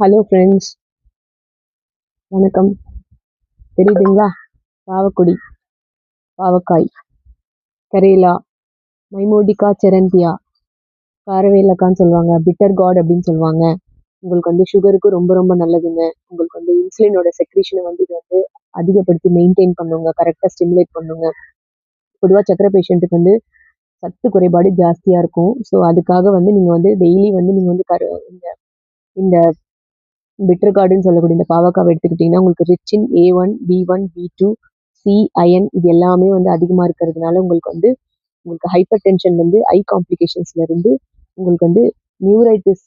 Hello friends, வணக்கம். தெரியுதுங்களா? பாவக்கொடி, பாவக்காய், கரேலா, மைமோடிகா செரந்தியா, காரவேலக்கான்னு சொல்லுவாங்க, பிட்டர் காட் அப்படின்னு சொல்லுவாங்க. உங்களுக்கு வந்து சுகருக்கு ரொம்ப ரொம்ப நல்லதுங்க. உங்களுக்கு வந்து இன்சுலினோட செக்ரீஷனை வந்து இது வந்து அதிகப்படுத்தி மெயின்டைன் பண்ணுங்க, கரெக்டாக ஸ்டிமுலேட் பண்ணுங்க. பொதுவாக சக்கரை பேஷண்ட்டுக்கு வந்து சத்து குறைபாடு ஜாஸ்தியாக இருக்கும். ஸோ அதுக்காக வந்து நீங்கள் வந்து டெய்லி வந்து நீங்கள் வந்து இந்த இந்த பிட்டர் கார்டுன்னு சொல்லக்கூடிய இந்த பாவக்காவை எடுத்துக்கிட்டிங்கன்னா, உங்களுக்கு rich in A1, B1, B2, C, iron இது எல்லாமே வந்து அதிகமா இருக்கிறதுனால, உங்களுக்கு ஹைப்பர் டென்ஷன் வந்து ஐ காம்ப்ளிகேஷன்ஸ்லேருந்து உங்களுக்கு வந்து நியூரைட்டிஸ்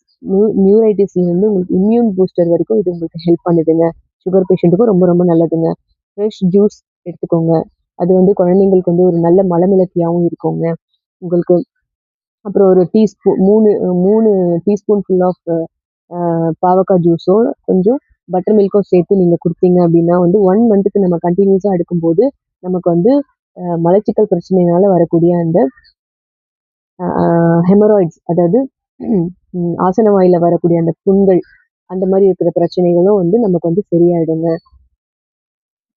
நியூரைட்டிஸ்லேருந்து உங்களுக்கு இம்யூன் பூஸ்டர் வரைக்கும் இது உங்களுக்கு ஹெல்ப் பண்ணுதுங்க. சுகர் பேஷண்ட்டுக்கும் ரொம்ப ரொம்ப நல்லதுங்க. ஃப்ரெஷ் ஜூஸ் எடுத்துக்கோங்க. அது வந்து குழந்தைங்களுக்கு வந்து ஒரு நல்ல மலமிளக்கியாவும் இருக்குங்க. உங்களுக்கு அப்புறம் ஒரு டீஸ்பூன் 3 டீஸ்பூன் ஃபுல் ஆஃப் பாவக்காய் ஜூஸோ, கொஞ்சம் பட்டர் மில்க்கும் சேர்த்து நீங்க குடுத்தீங்க அப்படின்னா வந்து 1 மந்த்துக்கு நம்ம கன்டினியூஸா எடுக்கும்போது, நமக்கு வந்து மலச்சிக்கல் பிரச்சனையினால வரக்கூடிய அந்த ஹெமராய்ட்ஸ் அதாவது ஆசன வாயில வரக்கூடிய அந்த புண்கள், அந்த மாரி இருக்கிற பிரச்சனைகளும் வந்து நமக்கு வந்து சரியாயிடுங்க.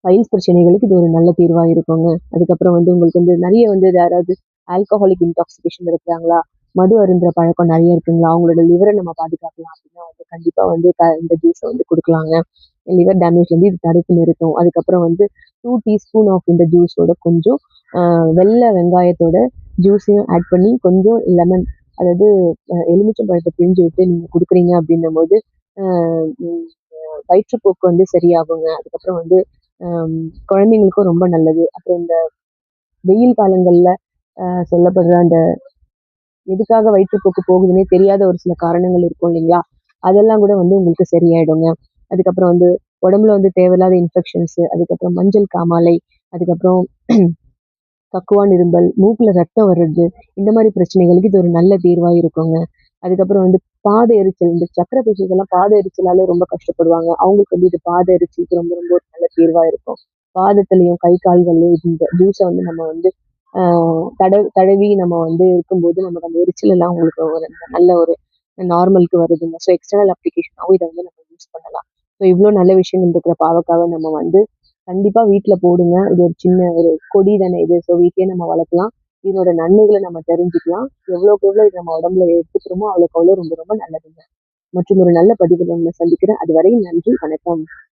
பைல்ஸ் பிரச்சனைகளுக்கு இது ஒரு நல்ல தீர்வா இருக்குங்க. அதுக்கப்புறம் வந்து உங்களுக்கு வந்து நெறைய வந்து யாராவது ஆல்கஹாலிக் இன்டாக்சிகேஷன் இருக்கிறாங்களா? மது அருந்துற பழக்கம் நெறைய இருக்குங்களா? அவங்களோட லிவர நம்ம பாதுகாக்கலாம் அப்படின்னா வந்து கண்டிப்பா வந்து இந்த ஜூஸ வந்து குடுக்கலாங்க. லிவர் டேமேஜ்லேருந்து இது தடுத்து நிறுத்தும். அதுக்கப்புறம் வந்து 2 டீஸ்பூன் ஆஃப் இந்த ஜூஸோட கொஞ்சம் அ வெள்ள வெங்காயத்தோட ஜூஸையும் ஆட் பண்ணி கொஞ்சம் லெமன் அதாவது எலுமிச்சம் பழத்த பிழிஞ்சு விட்டு நீங்க குடுக்குறீங்க அப்படின்னும்போது, அ ம் வயிற்றுப்போக்கு வந்து சரியாகுங்க. அதுக்கப்புறம் வந்து அம் குழந்தைங்களுக்கும் ரொம்ப நல்லது. அப்புறம் இந்த வெயில் காலங்கள்ல சொல்லப்படுற அந்த எதுக்காக வயிற்றுப்போக்கு போகுதுன்னே தெரியாத ஒரு சில காரணங்கள் இருக்கும் இல்லைங்களா? அதெல்லாம் கூட வந்து உங்களுக்கு சரியாயிடுங்க. அதுக்கப்புறம் வந்து உடம்புல வந்து தேவையில்லாத இன்ஃபெக்ஷன்ஸு, அதுக்கப்புறம் மஞ்சள் காமாலை, அதுக்கப்புறம் கக்குவான் இருமல், மூக்குல ரத்தம் வர்றது, இந்த மாரி பிரச்சனைகளுக்கு இது ஒரு நல்ல தீர்வா இருக்குங்க. அதுக்கப்புறம் வந்து பாத எரிச்சல், இந்த சர்க்கரை பேஷண்ட்ஸ் எல்லாம் பாத எரிச்சலால ரொம்ப கஷ்டப்படுவாங்க. அவங்களுக்கு வந்து இது பாத எரிச்சலுக்கு ரொம்ப ரொம்ப ஒரு நல்ல தீர்வா இருக்கும். பாதத்திலயும், கை கால்கள்லயும் இந்த ஜூஸ வந்து நம்ம வந்து ஆ தடவி நம்ம வந்து இருக்கும்போது நமக்கு அந்த எரிச்சல் எல்லாம் உங்களுக்கு ஒரு நல்ல ஒரு நார்மலுக்கு வருதுங்க. ஸோ எக்ஸ்டர்னல் அப்ளிகேஷனாவும் இத வந்து நம்ம யூஸ் பண்ணலாம். ஸோ இவ்ளோ நல்ல விஷயங்கள் இருக்கிற பாவக்காவ நம்ம வந்து கண்டிப்பா வீட்ல போடுங்க. இது ஒரு சின்ன ஒரு கொடி தானே இது. ஸோ வீட்லயே நம்ம வளர்க்கலாம். இதோட நன்மைகள நம்ம தெரிஞ்சுக்கலாம். எவ்வளோக்கு எவ்வளோ இத நம்ம உடம்புல எடுத்துக்கிறோமோ, அவ்வளோக்கு அவ்வளோ ரொம்ப ரொம்ப நல்லதுங்க. மற்றும் ஒரு நல்ல பதிவுல உங்கள சந்திக்கிறேன். அதுவரை நன்றி, வணக்கம்.